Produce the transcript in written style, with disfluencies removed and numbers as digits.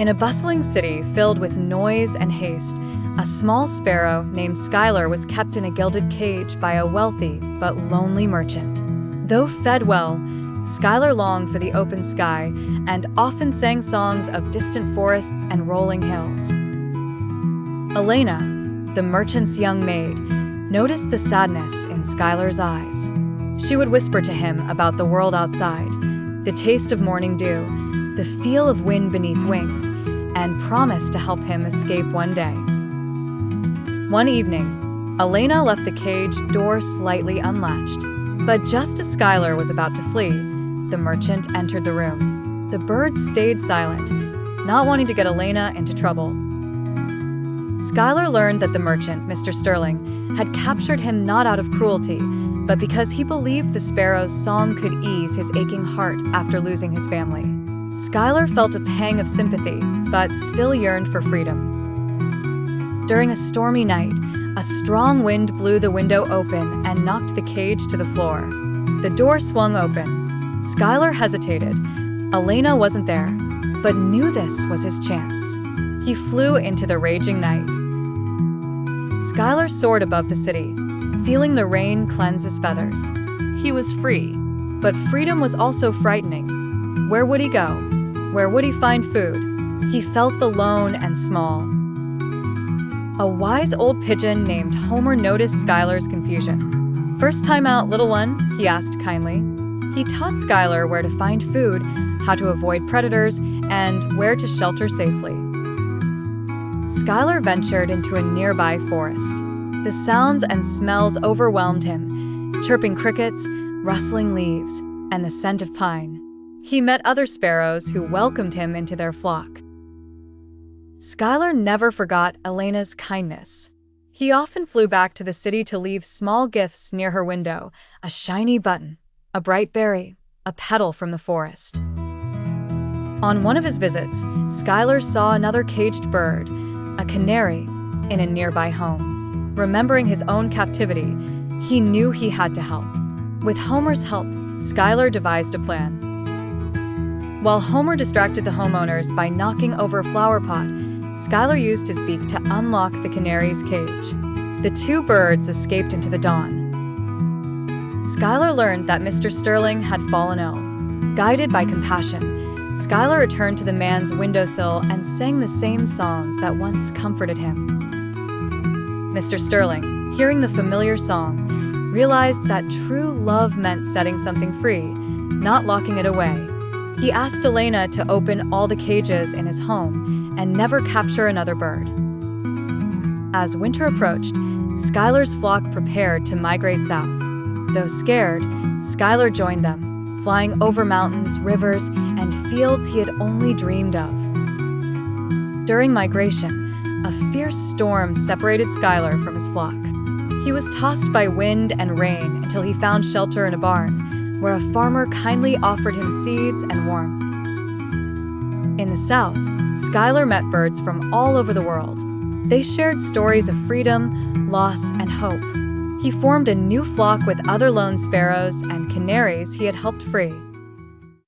In a bustling city filled with noise and haste, a small sparrow named Skyler was kept in a gilded cage by a wealthy but lonely merchant. Though fed well, Skyler longed for the open sky and often sang songs of distant forests and rolling hills. Elena, the merchant's young maid, noticed the sadness in Skyler's eyes. She would whisper to him about the world outside, the taste of morning dew, the feel of wind beneath wings, and promised to help him escape one day. One evening, Elena left the cage door slightly unlatched, but just as Skyler was about to flee, the merchant entered the room. The birds stayed silent, not wanting to get Elena into trouble. Skyler learned that the merchant, Mr. Sterling, had captured him not out of cruelty, but because he believed the sparrow's song could ease his aching heart after losing his family. Skyler felt a pang of sympathy, but still yearned for freedom. During a stormy night, a strong wind blew the window open and knocked the cage to the floor. The door swung open. Skyler hesitated. Elena wasn't there, but knew this was his chance. He flew into the raging night. Skyler soared above the city, feeling the rain cleanse his feathers. He was free, but freedom was also frightening. Where would he go? Where would he find food? He felt alone and small. A wise old pigeon named Homer noticed Skyler's confusion. "First time out, little one?" he asked kindly. He taught Skyler where to find food, how to avoid predators, and where to shelter safely. Skyler ventured into a nearby forest. The sounds and smells overwhelmed him, chirping crickets, rustling leaves, and the scent of pine. He met other sparrows who welcomed him into their flock. Skyler never forgot Elena's kindness. He often flew back to the city to leave small gifts near her window, a shiny button, a bright berry, a petal from the forest. On one of his visits, Skyler saw another caged bird, a canary, in a nearby home. Remembering his own captivity, he knew he had to help. With Homer's help, Skyler devised a plan. While Homer distracted the homeowners by knocking over a flower pot, Skyler used his beak to unlock the canary's cage. The two birds escaped into the dawn. Skyler learned that Mr. Sterling had fallen ill. Guided by compassion, Skyler returned to the man's windowsill and sang the same songs that once comforted him. Mr. Sterling, hearing the familiar song, realized that true love meant setting something free, not locking it away. He asked Elena to open all the cages in his home and never capture another bird. As winter approached, Skyler's flock prepared to migrate south. Though scared, Skyler joined them, flying over mountains, rivers, and fields he had only dreamed of. During migration, a fierce storm separated Skyler from his flock. He was tossed by wind and rain until he found shelter in a barn, where a farmer kindly offered him seeds and warmth. In the south, Skyler met birds from all over the world. They shared stories of freedom, loss, and hope. He formed a new flock with other lone sparrows and canaries he had helped free.